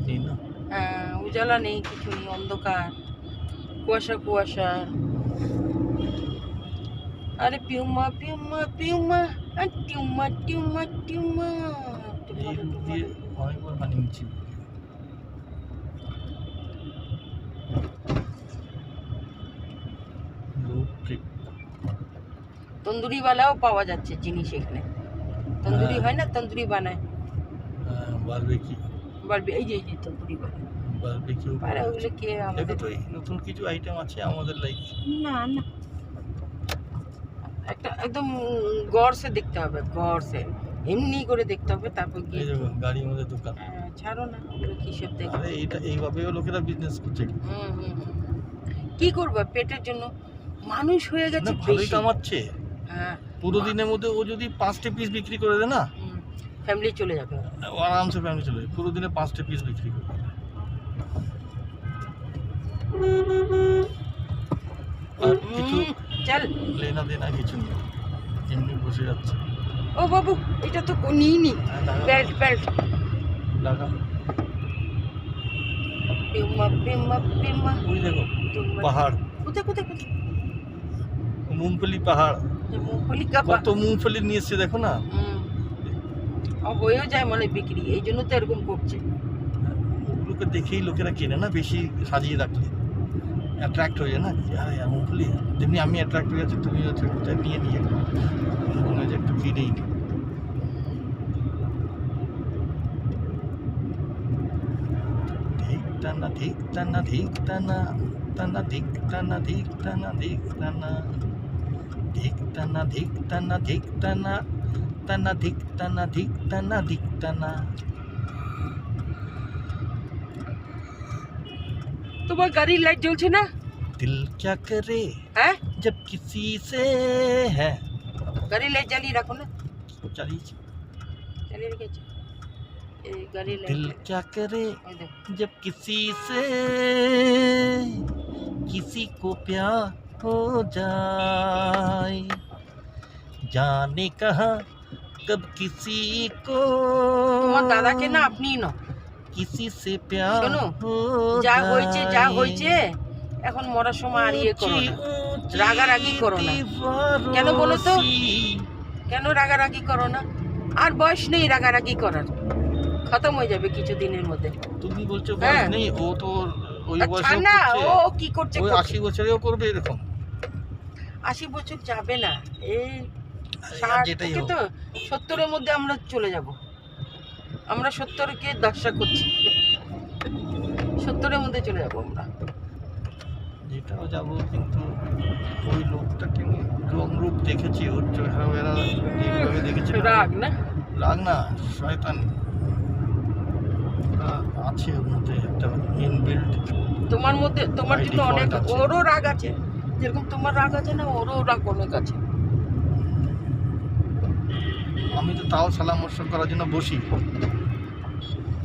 নেই না। উজালা নেই, কিছু নেই, অন্ধকার, কুয়াশা কুয়াশা। আরে পিউমা পিউমা পিউমা আর টিউমা টিউমা টিউমা এই রুট দিয়ে অনেকবার বানিয়েছি। Road trip. তন্দুরিওয়ালাও পাওয়া যাচ্ছে জিনিস এখানে। তন্দুরি হয় না, তন্দুরি বানায়। বারবিকিউ। এই যে তন্দুরিওয়ালা বারবিকিউ আরে ওগুলো কে দেখো আমাদের। তো, এই নতুন কিছু আইটেম আছে আমাদের লাইক। না না, একটা একদম গড়সে দেখতে হবে, গড়সে এমনি করে দেখতে হবে, তারপর এই গিয়ে দেখো গাড়ির মধ্যে দোকান। ছাড়ো না, ওগুলো কিসব দেখবে। আরে এইটা এইভাবেও লোকেরা বিজনেস করছে। কি করবো পেটের জন্য, মানুষ হয়ে না গেছে ভালোই বেশি। কামাচ্ছে। হ্যাঁ, পুরো দিনের মধ্যে ও যদি 5টা পিস বিক্রি করে দেয় না, ফ্যামিলি চলে যাবে। ও আরামসে ফ্যামিলি চলে যায়। পুরো দিনে 5টা পিস বিক্রি করে দেয়। আর কিছু চল লেনা দেনা কিছু নেই, এমনি বসে যাচ্ছে। ও বাবু, এটা তো নিইনি। বেল্ট বেল্ট লাগা। Puma Puma Puma. ওই দেখো পাহাড়, কোথায় কোথায় কোথায়? মুংফলি পাহাড়। মুংফলি কা কত মুংফলি নিয়ে এসছে দেখো না। হয়েও যায় মানে বিক্রি, এই জন্য তো এরকম করছে। ওগুলোকে দেখেই লোকেরা কেনে না, বেশি সাজিয়ে রাখলে অ্যাট্রাক্ট হয়ে যায় না। আরে মুংফলি, তেমনি আমি অ্যাট্রাক্ট হয়ে যাচ্ছি, তুমি হচ্ছে নিয়ে নিয়ে মনে হয় যে একটু কিনেই নি। ঠিক টানা ঠিক টানা ঠিক টানা টানা ঠিক টানা ঠিক টানা ঠিক টানা ঠিক টানা ঠিক টানা ঠিক টানা টানা ঠিক টানা ঠিক টানা ঠিক টানা। তোমার গাড়ির লাইট জ্বলছে না? दिल क्या करे হ্যাঁ, जब किसी से है। গাড়ির লাইট জ্বালিয়ে রাখো না। चलिए। চালিয়ে রেখেছো এই গাড়ির दिल লাইট। क्या करे ওই দেখো, जब किसी से किसी को प्यार हो जाए, जाने कहा कब किसी को তোমার দাদাকে না আপনিই নাও। किसी से प्यार শোনো, हो যা जाए। হয়েছে এখন মরার সময় আর ইয়ে করো না, রাগারাগি করো না। কেন বলো তো? কেন রাগারাগি করো না? আর বয়স নেই রাগারাগি করার, খতম হয়ে যাবে কিছু দিনের মধ্যে। তুমি বলছো হ্যাঁ। বয়স নেই, ও তো ওই আচ্ছা বয়সে না, করছে। ও কি করছে ওই করছে। 80 বছরেও করবে এরকম। 80 বছর যাবে না, এই আর 60 যেটাই থেকে হোক। তো 70-এর মধ্যে আমরা চলে যাব। আমরা 70-কে দর্শা করছি, 70-এর মধ্যে চলে যাব আমরা। যেটাও যাবো, কিন্তু ওই লোকটাকে রং রূপ দেখেছি, ওর চেহারা যেভাবে দেখেছি না, রাগ না, রাগ না, শয়তান আছে ওর মধ্যে একটা ইনবিল্ড। তোমার মধ্যে, তোমার জন্য By অনেক, default আছে। ওরও রাগ আছে, যেরকম তোমার রাগ আছে না, ওরও রাগ অনেক আছে। আমি তো তাও সালাম মোশাক করার জন্য বসি,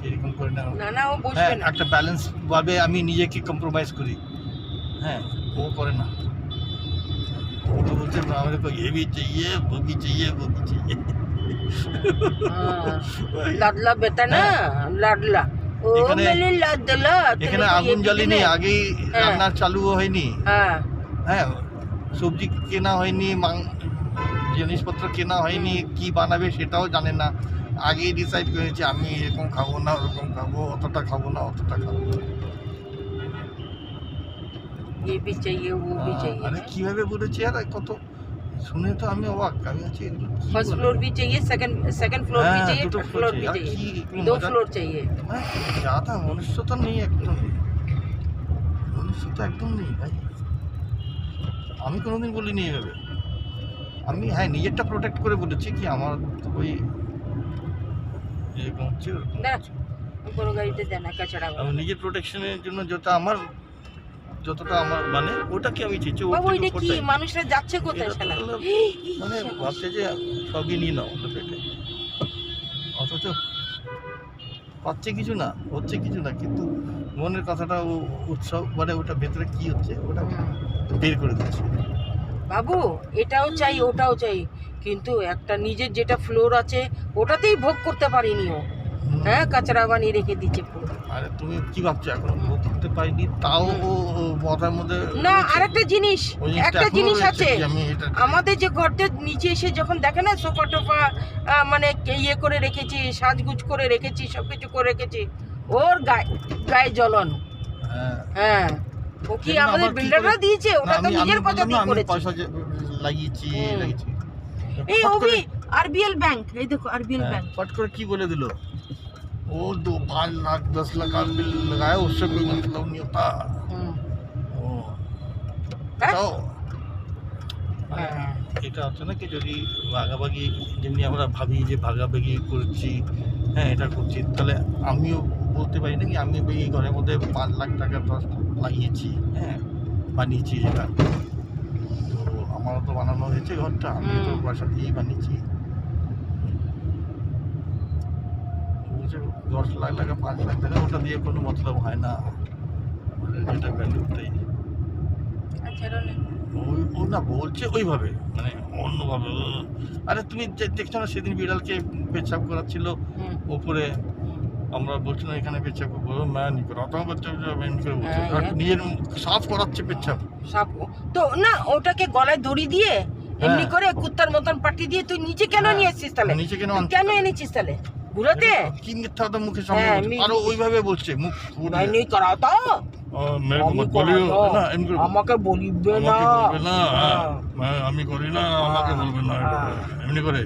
এরকম করে না। না না, ও বসবে হ্যাঁ, না। একটা ব্যালেন্স ভাবে আমি নিজেকে কম্প্রোমাইজ করি। হ্যাঁ, ও করে না। ও তো বলছে আমাদের को ये भी चाहिए वो भी चाहिए वो भी चाहिए। লাডলা বেটা না, লাডলা, ও এখানে- মেলে লাডলা। এখানে আগুন জ্বালিনি, আগেই হ্যাঁ। রান্না চালুও হয়নি। হ্যাঁ, হ্যাঁ, সবজি কেনা হয়নি, জিনিসপত্র কেনা হয়নি, কি বানাবে সেটাও জানে না। আগেই ডিসাইড করেছে আমি এরকম খাবো না, ওরকম খাবো, অতটা খাবো না, অতটা খাবো। ये भी चाहिए वो भी चाहिए। আরে কিভাবে বলেছে, আর কত শুনে তো আমি অবাক। আমি আছি फर्स्ट फ्लोर भी चाहिए, सेकंड फ्लोर भी हाँ, चाहिए, দুটো थर्ड floor फ्लोर भी चाहिए। আর चाहिए, কি 2 মজা। फ्लोर चाहिए। যাতা মনুষ্যতা নেই, একদম মনুষ্যতা একদম নেই ভাই। আমি কোনোদিন বলিনি এভাবে। আমি হ্যাঁ নিজেরটা প্রোটেক্ট করে বলেছি কি আমার ওই এরকম হচ্ছে ওরকম না, হচ্ছে। কোনো গাড়িতে দেয় না কাছড়া। আমি নিজের প্রোটেকশনের জন্য যতটা আমার মানে ওটাকে আমি চেয়েছি। বাবু এটা কি, মানুষরা যাচ্ছে কোথায় শালা? মানে ভাবছে যে সবই নিয়ে নাও পেটে, অথচ পাচ্ছে কিছু না, হচ্ছে কিছু না, কিন্তু মনের কথাটা ও উৎসব মানে ওটা ভেতরে কি হচ্ছে ওটা বের করে দিচ্ছে। বাবু এটাও চাই ওটাও চাই, কিন্তু একটা নিজের যেটা ফ্লোর আছে ওটাতেই ভোগ করতে পারিনি ও। হ্যাঁ কাঁচরা বানিয়ে রেখে দিচ্ছে পুরো। আরে তুমি কি ভাবছো এখন ও করতে পারিনি তাও ও মাথার মধ্যে না রয়েছে। আরেকটা জিনিস, ওই জিনিসটা একটা এখনো জিনিস রয়েছে আছে কি আমি এটা আমাদের যে ঘরটা নিচে এসে যখন দেখে না সোফা টোফা মানে ইয়ে করে রেখেছি, সাজগুজ করে রেখেছি, সবকিছু করে রেখেছি, ওর গায়ে জ্বলন। হ্যাঁ হ্যাঁ ও কি দেখুন আমাদের আমার কি বিল্ডাররা করে- দিয়েছে, ওটা না, তো আমি নিজের পয়সা বললাম না, দিয়ে আমি করেছি। পয়সা লাগিয়েছি হুম। লাগিয়েছি এই ফট ওবি করে- আরবিএল ব্যাংক, এই দেখো আরবিএল हाँ, ব্যাংক। फट कर की बोले दिलो वो 2-5 लाख 10 लाख का बिल लगाया उससे कोई मतलब नहीं होता ও হ্যাঁ? তাও হ্যাঁ। এটা হচ্ছে না কি যদি ভাগাভাগি যেমনি আমরা ভাবি যে ভাগাভাগি করছি, হ্যাঁ এটা করছি, তাহলে আমিও বলতে পারি না কি আমি এই ঘরের মধ্যে 5 লাখ টাকা তো লাগিয়েছি, হ্যাঁ বানিয়েছি যেটা, তো আমারও তো বানানো হয়েছে ঘরটা, আমি তো পয়সা দিয়েই বানিয়েছি। বলছে 10 লাখ টাকা 5 লাখ টাকা ওটা দিয়ে কোনো মতলব হয় না, যেটা ভ্যালু ওটাই। আচ্ছা ও না বলছে ওইভাবে মানে অন্যভাবে। আরে তুমি দেখছো না সেদিন বিড়ালকে পেচ্ছাপ করাচ্ছিল উপরে, আমরা বলছি না এখানে পেচ্ছাপ করবো না নি করা তো বাচ্চা করে বলছে আর নিজের সাফ করাচ্ছে পেচ্ছাপ। সাপ তো না ওটাকে গলায় দড়ি দিয়ে এমনি করে কুত্তার মতন পাটি দিয়ে তুই নিচে কেন নিয়ে এসেছিস তাহলে? নিচে কেন কেন এনেছিস তাহলে ঘুরাতে? কি মিথ্যা কথা মুখে সামনে বলছে, আরো ওইভাবে বলছে মুখ নাই নেই করাও তো মেরে কো মত বলিও না এমনি করে আমাকে বলিবে না, আমাকে বলবে না, আমি করি না আমাকে বলবে না, এমনি করে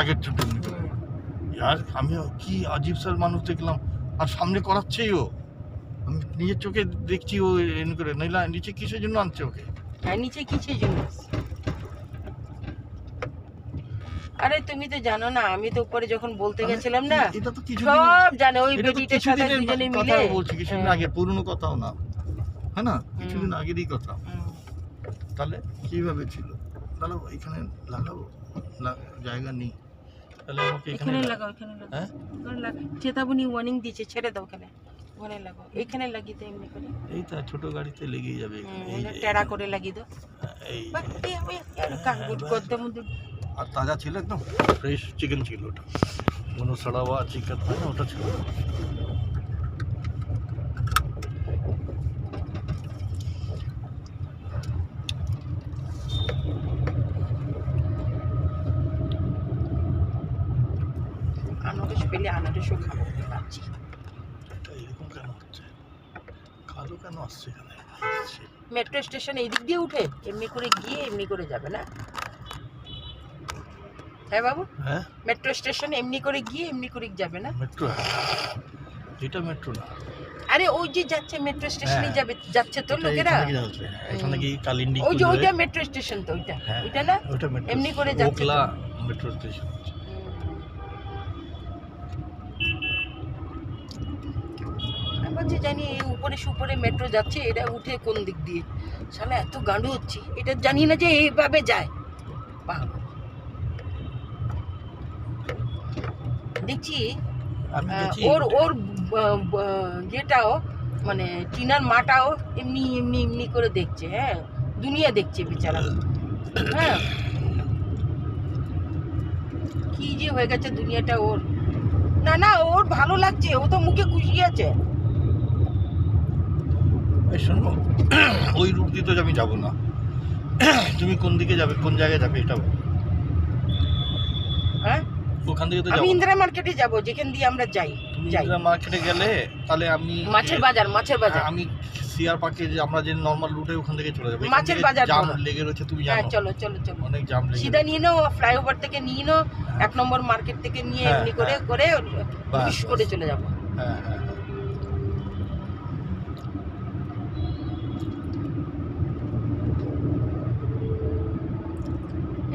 আগের ছোট এমনি করে। यार আমি কি আজীব সার মানুষ দেখলাম, আর সামনে করাচ্ছেই ও, আমি নিজের চোখে দেখছি ও এমনি করে, নইলা নিচে কিসের জন্য আনছে ওকে? হ্যাঁ নিচে কিসের জন্য? আরে তুমি তো জানো না, আমি তো উপরে যখন বলতে গেছিলাম না, এটা তো কিছু সব জানে ওই বেটিটার সাথে দুজনে মিলে বলছি, কিছুদিন আগে, পুরনো কথাও না, হ্যাঁ না কিছুদিন আগেরই কথা। তাহলে কিভাবে ছিল? তাহলে এখানে লাগাবো জায়গা নেই, তাহলে আমাকে এখানে লাগাও, এখানে লাগাও, হ্যাঁ ওখানে লাগাও, চেতাবনী ওয়ার্নিং দিয়েছে, ছেড়ে দাও, ওখানে ওখানে লাগাও, এখানে লাগিয়ে দাও এমনি করে, এই তো ছোট গাড়িতে লেগেই যাবে, এই যে টেরা করে লাগিয়ে দাও। এই বাহ, এই কাকুর করতে মধ্যে আর তাজা ছিল একদম ফ্রেশ চিকেন ছিল ওটা, কোনো সড়া হওয়া চিকেন হয় না ওটা ছিল। আনারস পেলে আনারসও খাবো ভাবছি। এটা এরকম কেন হচ্ছে, কালো কেন আসছে এখানে? মেট্রো স্টেশন এই দিক দিয়ে উঠে এমনি করে গিয়ে এমনি করে যাবে না? হ্যাঁ বাবু, হ্যাঁ মেট্রো স্টেশন এমনি করে গিয়ে এমনি করে যাবে না? মেট্রো, এটা মেট্রো না, আরে ওই যে যাচ্ছে মেট্রো স্টেশনে যাবে, যাচ্ছে তো লোকেরা, এখানে কি কালিন্দি ওই যে ওইটা মেট্রো স্টেশন তো ওইটা, ওইটা না ওটা মেট্রো এমনি করে যাচ্ছে তো। Metro station. আমি বলছি জানি এই উপরে সুপরে মেট্রো যাচ্ছে, এটা উঠে কোন দিক দিয়ে, শালা এত গাঁডু হচ্ছে, এটা জানি না যে এইভাবে যায়। বাবা দেখছি আমি গেছি ওর ওর যেটাও মানে টিনার মাটাও এমনি এমনি এমনি করে দেখছে, হ্যাঁ দুনিয়া দেখছে বেচারা, হ্যাঁ কি যে হয়ে গেছে দুনিয়াটা ওর। না না ওর ভালো লাগছে, ও তো মুখে খুশি আছে। এই শোনো, ওই রুট দিয়ে তো আমি যাবো না, তুমি কোন দিকে যাবে, কোন জায়গায় যাবে এটা বলো। হ্যাঁ ওখান থেকে তো আমি যাবো, ইন্দিরা মার্কেটে যাব, যেখান দিয়ে আমরা যাই তুমি যাই ইন্দিরা মার্কেটে গেলে তাহলে আমি মাছের বাজার, মাছের বাজার, আমি সিআর পার্কে যে আমরা যে নরমাল রুটে ওখান থেকে চলে যাবো, মাছের বাজার জাম বলো। লেগে রয়েছে তুমি হ্যাঁ জানো, চলো চলো চলো, অনেক জাম লেগে সিধা নিয়ে নাও, ফ্লাইওভার থেকে নিয়ে নাও, 1 নম্বর মার্কেট থেকে নিয়ে হ্যাঁ, এমনি করে হ্যাঁ। করে বাস, বিশ করে চলে যাবো। হ্যাঁ হ্যাঁ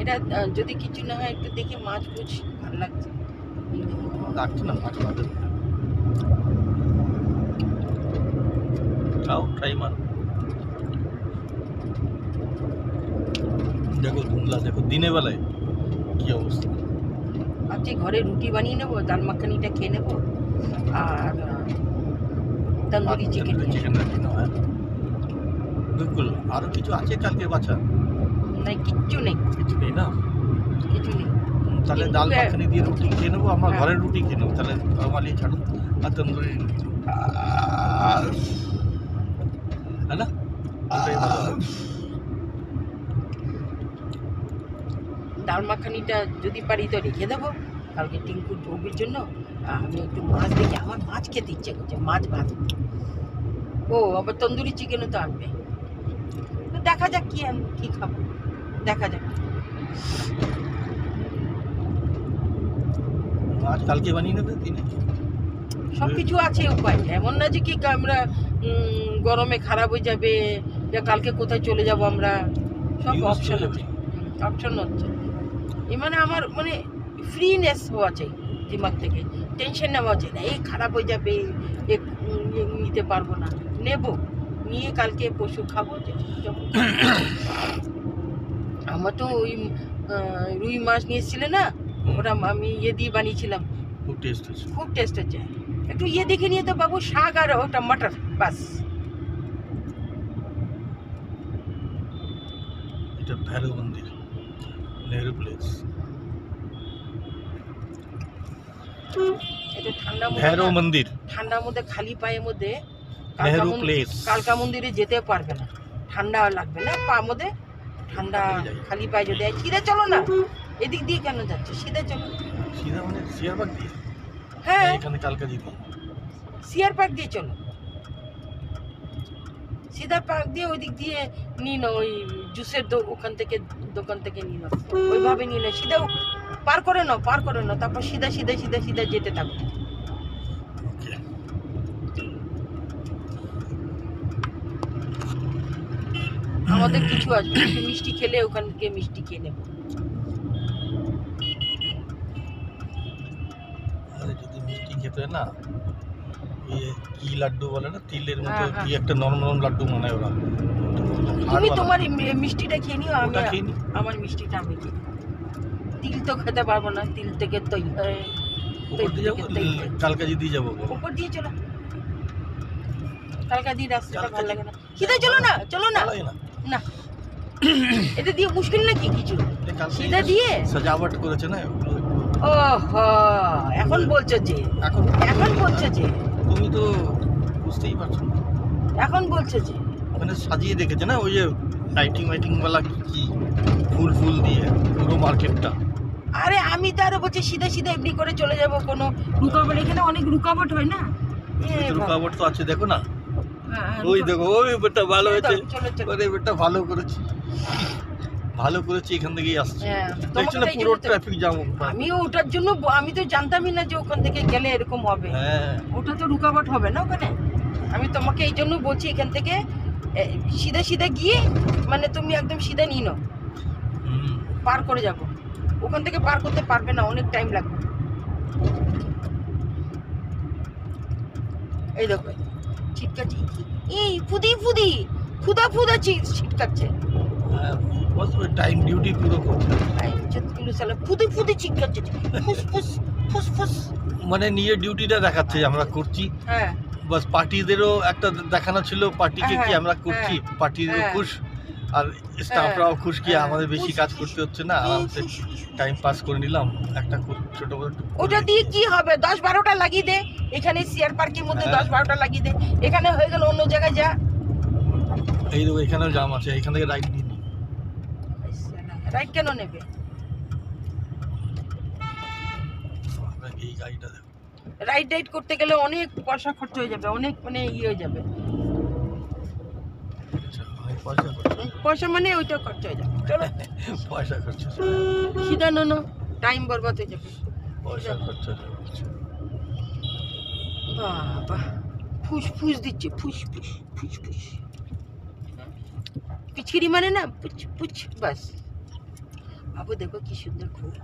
এটা যদি কিছু না হয় একটু দেখি মাছ বুঝ ভালো লাগছে। লাগছে না মাছ মাছ খাও, ট্রাই মার, দেখো ধুমলা দেখো দিনের বেলায় কি অবস্থা। ভাবছি ঘরে রুটি বানিয়ে নেবো, ডাল মাখানিটা খেয়ে নেবো, আর তন্দুরি চিকেন চিকেন রাখি না, হ্যাঁ বিলকুল। আরো কিছু আছে কালকে বাচ্চা? নাই, কিচ্ছু নেই, কিছু নেই না, কিছু নেই। তাহলে কিন্তু ডাল মাখানি দিয়ে রুটি খেয়ে নেবো, আমরা ঘরের রুটি খেয়ে নেবো, তাহলে নর্মালি ছাড়ো আর তন্দুরি, হ্যাঁ না, ওটাই ভালো হবে। ডাল মাখানিটা যদি পারি তো রেখে দেবো কালকে টিঙ্কুর বউবির জন্য। আমি একটু মাছ দেখি, আমার মাছ খেতে ইচ্ছে করছে, মাছ ভাত। ও আবার তন্দুরি চিকেনও তো আনবে, তো দেখা যাক কি খাবো, দেখা যাক। মাছ কালকে বানিয়ে নেবে দিনে, সব কিছু আছে উপায়, এমন না যে কি আমরা গরমে খারাপ হয়ে যাবে, যে কালকে কোথায় চলে যাব আমরা, সব Use অপশন চলে আছে, অপশন হচ্ছে। মানে আমার মানে ফ্রিনেস হওয়া চাই দিমাগ থেকে, টেনশন নেওয়া চাই না, এই খারাপ হয়ে যাবে, নিতে পারবো না, নেব, নিয়ে কালকে পশু খাবো। আমার তো ওই রুই মাছ নিয়ে এসেছিলে না, ওটা আমি দিয়ে বানিয়েছিলাম, খুব টেস্ট আছে। খুব টেস্ট হচ্ছে। একটু দেখে নিয়ে তো বাবু, শাক আর ওটা মটর, বাস। এটা ভৈরব মন্দির, নেহরু প্লেস, এটা ঠান্ডা ভৈরব মন্দির, ঠান্ডার মধ্যে খালি পায়ের মধ্যে নেহরু প্লেস। কালকা মন্দিরে যেতে পারবে না, ঠান্ডা লাগবে না পা মধ্যে, ঠান্ডা খালি পায়ে যদি সিধে চলো না, এদিক দিয়ে কেন যাচ্ছে, সিধে চলো। সিধা মানে সিয়ারবাগ দিয়ে, হ্যাঁ এখানে কালকা যেতে সিয়ার পার্ক দিয়ে চলো, সিধা পার্ক দিয়ে ওই দিক দিয়ে নিয়ে নাও, ওই জুসের ওখান থেকে দোকান থেকে নিয়ে নাও, ওইভাবে নিয়ে নাও, সিধা পার করে নাও, তারপর সিধা সিধা সিধা সিধা যেতে থাকো। আমাদের কিছু আসবে, একটু মিষ্টি খেলে ওখান থেকে মিষ্টি খেয়ে নেবো। আরে যদি মিষ্টি খেতে হয় না, কি লাড্ডু বলে না, তিলের মতো হ্যাঁ, কি একটা নরম নরম লাড্ডু বানায় ওরা, তুমি তোমার মিষ্টিটা খেয়ে নিও, আমি ওটা খেয়ে নি। আমার মিষ্টিটা আমি খেয়ে নিই। তিল তো খেতে পারবো না, তিল থেকে উপর দিয়ে যাবো, কালকা দিয়ে যাবো, উপর দিয়ে চলো, কালকা দিয়ে রাস্তাটা ভালো লাগে না, সিধা চলো না, ভালো লাগে না। না এটা দিয়ে মুশকিল নাকি কিছু, সিধা দিয়ে সাজাওয়াট করেছে না, ওহো, এখন বলছো যে, এখন বলছো যে, তুমি তো বুঝতেই পারছো না, এখন বলছো যে মানে সাজিয়ে রেখেছে না, ওই যে লাইটিং ওয়ালা কি ফুল দিয়ে পুরো মার্কেটটা। আরে আমি তো আরো বলছি সিধা সিধা এমনি করে চলে যাব, কোনো রুকাবট, এখানে অনেক রুকাবট হয় না, রুকাবট তো আছে, দেখো না, হ্যাঁ, ওই দেখো, ওই বেটা ভালো হয়েছে, চলো চলো, আরে বেটা ভালো করেছি, এখান থেকেই আসছে, হ্যাঁ, দেখছো না পুরো ট্রাফিক জ্যাম। আমিও ওটার জন্য, আমি তো জানতামই না যে ওখান থেকে গেলে এরকম হবে, হ্যাঁ, ওটা তো রুকাবট হবে না ওখানে। আমি তোমাকে এই জন্য বলছি এখান থেকে সিধা সিধা গিয়ে, মানে তুমি একদম সিধা নিয়ে নাও, পার করে যাব, ওখান থেকে পার করতে পারবে না, অনেক টাইম লাগবে। এই দেখো ছিটকাচ্ছি, এই ফুদা ছিটকাচ্ছে, বস ওই টাইম ডিউটি পুরো করছে, ফুদি ছিটকাচ্ছে, ফুস। মানে নিয়ে ডিউটিটা দেখাচ্ছে যে আমরা করছি, হ্যাঁ বাস পার্টিদেরও একটা দেখানো ছিল, পার্টিকে কি আমরা করছি, পার্টিরও খুশ আর স্টাফরাও খুশ, কি আমাদের বেশি কাজ করতে হচ্ছে না, আরামসে টাইম পাস করে নিলাম, একটা ছোট বড়। ওটা দিয়ে কি হবে, 10-12টা লাগিয়ে দে, এখানে সিয়ার পার্কের মধ্যে 10-12টা লাগিয়ে দে, এখানে হয়ে গেল, অন্য জায়গায় যা। এই দেখো এখানেও জাম আছে, এখান থেকে রাইট নিয়ে নি। রাইট কেন নেবে, এই গাড়িটা দেখো, রাইড করতে গেলে অনেক পয়সা খরচ হয়ে যাবে, অনেক মানে হয়ে যাবে, পয়সা মানে ওইটা খরচ হয়ে যাবে, চলো পয়সা খরচ, সিধা নো, টাইম বরবাদ হয়ে যাবে, পয়সা খরচ। বাবা ফুস দিচ্ছে, ফুস পিচকিরি মানে না, পুচ বাস। বাবু দেখো কি সুন্দর ফুল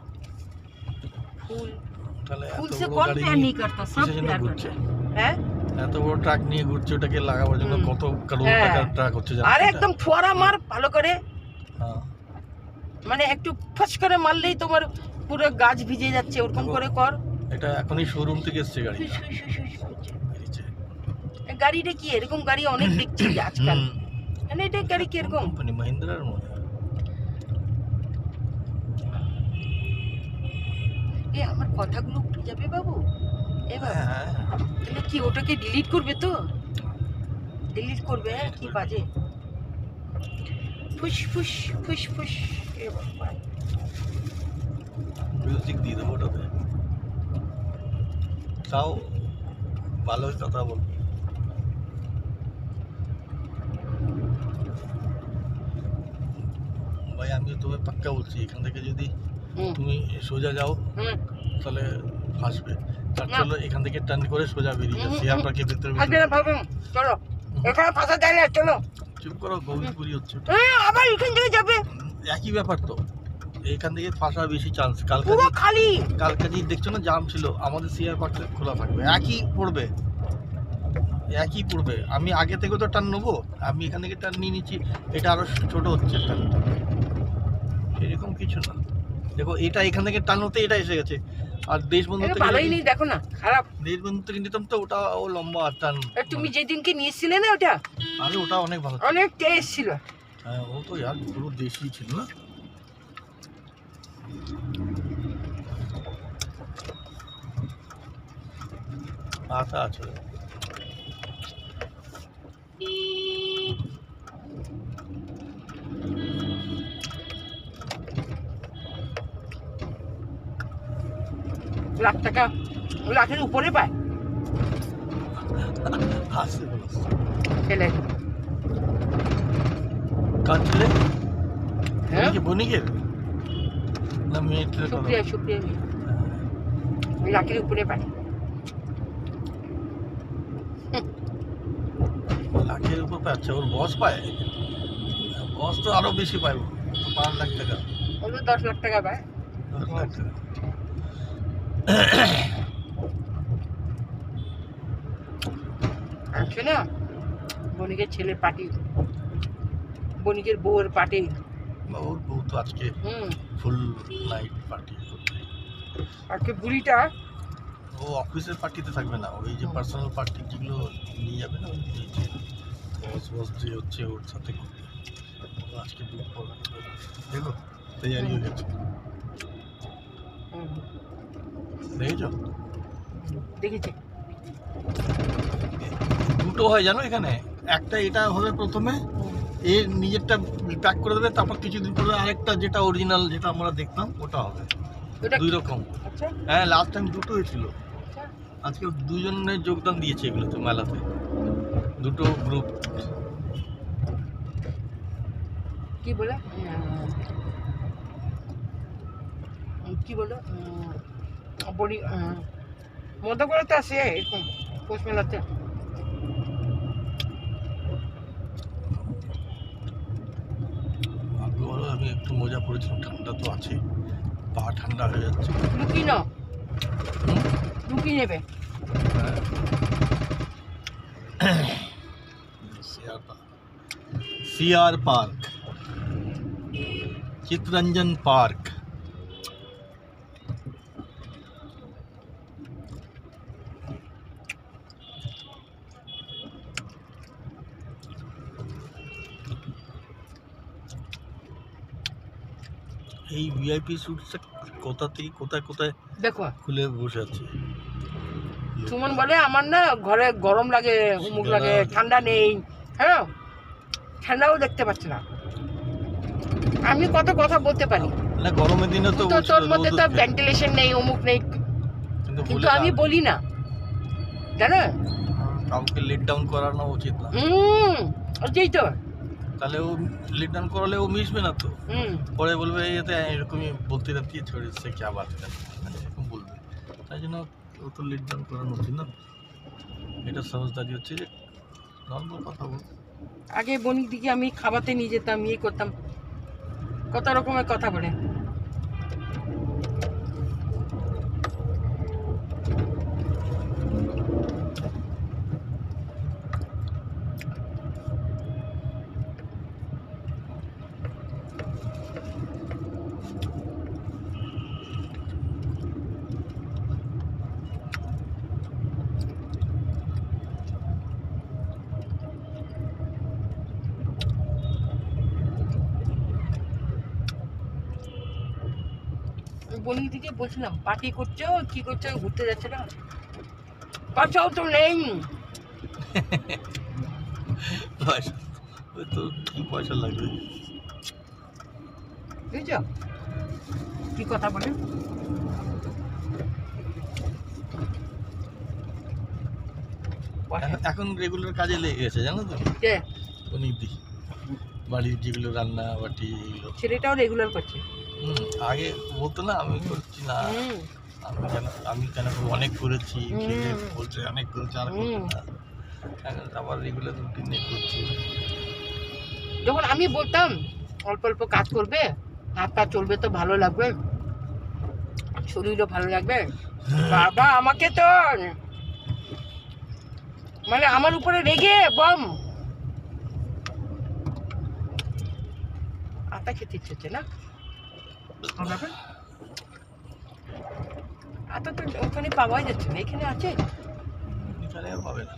ফুল से कौन प्यार नहीं करता, सब प्यार करता है। হ্যাঁ, এত বড় ট্রাক নিয়ে ঘুরছে, ওটাকে লাগাবার জন্য কত করোড় টাকার ট্রাক হচ্ছে, আর একদম ফোয়ারা মার ভালো করে, হ্যাঁ, মানে একটু ফস করে মারলেই তোমার পুরো গাছ ভিজে যাচ্ছে, ওরকম করে কর। এটা এখনই শোরুম থেকে এসেছে গাড়ি, গাড়িটা কি এরকম গাড়ি অনেক দেখছি আজকাল, মানে এটা গাড়ি কি এরকম কোম্পানি মহিন্দ্রার মনে হয়। এ আমার কথাগুলো উঠে যাবে বাবু। এবার হ্যাঁ তাহলে কি ওটাকে ডিলিট করবে তো? ডিলিট করবে? হ্যাঁ, কি বাজে ফুস ফুস ফুস ফুস। এ বাবা, মিউজিক দিয়ে দেবো ওটাতে, তাও ভালো কথা বল। ভাই আমি তোমায় পাক্কা বলছি, এখান থেকে যদি হুম, তুমি সোজা যাও হুম, তাহলে ফাঁসবে। তার না। চলো এখান থেকে টার্ন করে সোজা বেরিয়ে যাও, শেয়ার পার্কের ভিতরে ফাঁসবে না, ফাঁসবে না। চলো এখানে ফাঁসা যায় না, চলো। চুপ করো, গৌরীপুরি হচ্ছে ওটা। হ্যাঁ, আবার এখান থেকে যাবে, একই ব্যাপার তো, এখান থেকে ফাঁসা বেশি চান্স। পুরো খালি। কালকে দেখছো না জাম ছিল, আমাদের শেয়ার পার্কটা খোলা থাকবে, একই পড়বে, একই পড়বে। আমি আগে থেকে তো টার্ন নেবো, আমি এখান থেকে টার্ন নিয়ে নিচ্ছি, এটা আরো ছোট হচ্ছে টার্নটা, সেরকম কিছু না। দেখো এটা এখান থেকে টার্ন হতে এটা এসে গেছে, আর দেশবন্ধু এটা থেকে ভালোই নেই, দেখো না খারাপ। দেশবন্ধু থেকে নিতাম তো ওটা ও লম্বা টার্ন। আর তুমি যেদিনকে নিয়েছিলে না ওটা আরে ওটা অনেক ভালো ছিল। অনেক টেস্ট ছিল। হ্যাঁ ও তো यार পুরো দেশি ছিল না। আচ্ছা আচ্ছা লাখ টাকা লাখের উপরে পায় আসছে বলো। ছেলে। কার ছেলে? হ্যাঁ, বণিকের না মেয়েটার কথা? শুক্রিয়া শুক্রিয়া, লাখের উপরে পায়। লাখের উপর পায়? আচ্ছা ওর বস পায়? বস তো আরো বেশি পায়, 5 লাখ টাকা, ওগুলো 10 লাখ টাকা পায়। 10 লাখ টাকা। আছে না বণিকের ছেলের পার্টি, বণিকের বউয়ের পার্টি। ওর বউ তো আজকে হুম, ফুল নাইট পার্টি করবে। আজকে বুড়িটা ও অফিসের পার্টিতে থাকবে না, ওই যে পার্সোনাল পার্টি যেগুলো নিয়ে যাবে না, ওই যে বস বস যে হচ্ছে ওর সাথে করবে। ও আজকে বুক করবে, দেখো তৈরি হয়ে গেছে, দেখেছো? দেখেছি। দুটো হয় জানো এখানে, একটা এটা হবে প্রথমে, এর নিজেরটা প্যাক করে দেবে, তারপর কিছুদিন পরে আরেকটা যেটা অরিজিনাল যেটা আমরা দেখতাম ওটা হবে। ওটা দুই রকম। আচ্ছা হ্যাঁ লাস্ট টাইম দুটো হয়েছিল, আচ্ছা। আজকে দুজনের যোগদান দিয়েছে এগুলোতে, মেলাতে দুটো গ্রুপ। কি বলে কি বলো বড়ি মজা করে তো আসে এরকম পৌষ মেলাতে। বলো, আমি একটু মজা করেছিলাম, ঠান্ডা তো আছে, পা ঠান্ডা হয়ে যাচ্ছে। লুকি নাও, লুকি নেবে। CR park, Chittaranjan park. এই ভিআইপি স্যুটটা কোথাতেই কোথায় কোথায় দেখো খুলে বসে আছে। সুমন বলে আমার না ঘরে গরম লাগে, উমুক লাগে, ঠান্ডা নেই। হ্যাঁ, ঠান্ডাও দেখতে পাচ্ছি না। আমি কত কথা বলতে পারি, না গরমের দিনে তো তো তোর মধ্যে তো ভেন্টিলেশন নেই, অমুক নেই, কিন্তু আমি বলি না, জানো? কাউকে লেট ডাউন করানো উচিত না। ওইটাই তো। তাহলে ও লেট ডাউন করালে ও মিশবে না তো, হুম, পরে বলবে এতে এরকমই বলতে रहती है छोड़ से क्या बात कर, এরকম বলবে। তাই জন্য ও তো লেট ডাউন করানো উচিত না, এটা সহজদারি হচ্ছে যে নর্মাল কথা বল। আগে বনিক দিকে আমি খাবাতে নিয়ে যেতাম, ইয়ে করতাম, কত রকমের কথা বলে। বনি দিকে বলছিলাম পার্টি করছো কি করছো ঘুরতে যাচ্ছে না, পয়সাও তো নেই। পয়সা ওই তো কি পয়সা লাগবে? বুঝছো কি কথা বলে? এখন রেগুলার কাজে লেগে গেছে জানো তো, কে? অনেকদি বাড়ির যেগুলো রান্না বাটি এগুলো। ছেলেটাও রেগুলার করছে। আগে বলতো না আমি করছি না, হুম, আমি কেন করবো? অনেক করেছি, ছেলে হুম। বলছে অনেক করেছে আর করবো না। এখন আবার রেগুলার রুটিনে করছি। যখন আমি বলতাম অল্প অল্প কাজ করবে, হাত পা চলবে তো ভালো লাগবে, শরীরও ভালো লাগবে, বাবা আমাকে তো মানে আমার উপরে রেগে বম। আটা খেতে ইচ্ছে হচ্ছে না? আটা তো ওখানে পাওয়াই যাচ্ছে না, এখানে আছে। এখানে আর পাবে না।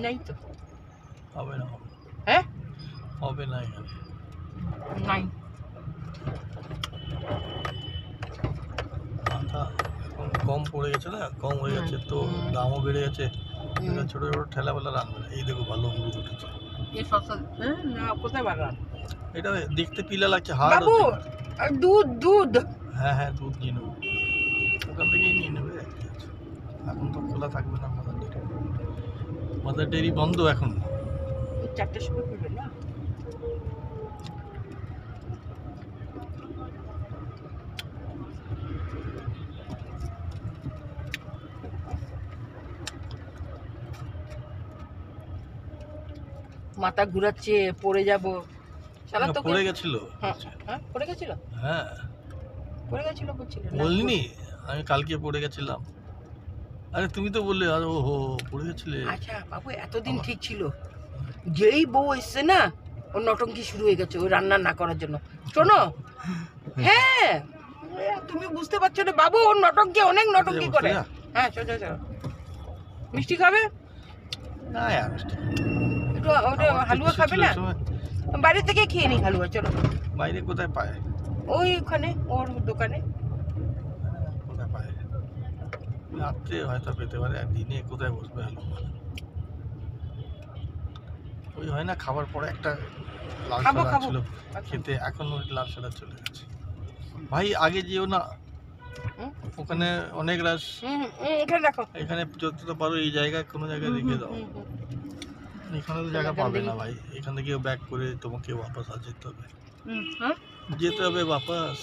নাই তো। হবে না, হবে না, হ্যাঁ হবে না এখানে। নাই। আটা এখন কম পড়ে গেছে না, কম হয়ে গেছে তো, দামও বেড়ে গেছে। এটা ছোট ছোট ঠেলাবেলা রাখবে না। এই দেখো ভালো অমরুদ উঠেছে। না কোথায় বাগান? এটা দেখতে পিলা লাগছে, হার্ড বাবু হচ্ছে। আর দুধ দুধ। হ্যাঁ হ্যাঁ, দুধ নিয়ে নেবো, ওখান থেকেই নিয়ে নেবে। কি আছে? এখন তো খোলা থাকবে না মাদার ডেয়ারি, মাদার ডেয়ারি বন্ধ এখন। 4টার সময় করবে না? মাথা ঘুরাচ্ছে, পড়ে যাব। শালা তো পড়ে গেছিল। হ্যাঁ পড়ে গেছিল, হ্যাঁ পড়ে গেছিল বলছিল না? বলিনি আমি কালকে পড়ে গেছিলাম? আরে তুমি তো বললে, আর ও হো পড়ে গেছিলে। আচ্ছা বাবু এতদিন ঠিক ছিল, যেই বউ এসছে না ওর নটঙ্কি শুরু হয়ে গেছে ওই রান্না না করার জন্য। শোনো, হ্যাঁ তুমি বুঝতে পারছো না বাবু, ওর নটঙ্কি অনেক নটঙ্কি করে। হ্যাঁ চলো চলো, মিষ্টি খাবে? না আর মিষ্টি একটু ওটা হালুয়া খাবে না? বাড়ি থেকে খেয়ে নি হালুয়া, চলো। বাইরে কোথায় পায়? ওইখানে ওর দোকানে। কোথায় পায়? রাত্রে হয়তো পেতে পারে, আর দিনে কোথায় বসবে আলু? ওই হয় না খাবার পরে একটা লাল খাবো, সাদা খাবো। ছিল খেতে, এখন ওই লাল সাদা চলে গেছে। ভাই আগে যেও না, হুম? ওখানে অনেক রাস। এখানে রাখো। এখানে যতটা পারো এই জায়গায় কোনো জায়গায় রেখে দাও। এখানে তো জায়গা পাবে না ভাই, এখান থেকে ব্যাক করে তোমাকে ওয়াপাস যেতে হবে, হ্যাঁ যেতে হবে ওয়াপাস।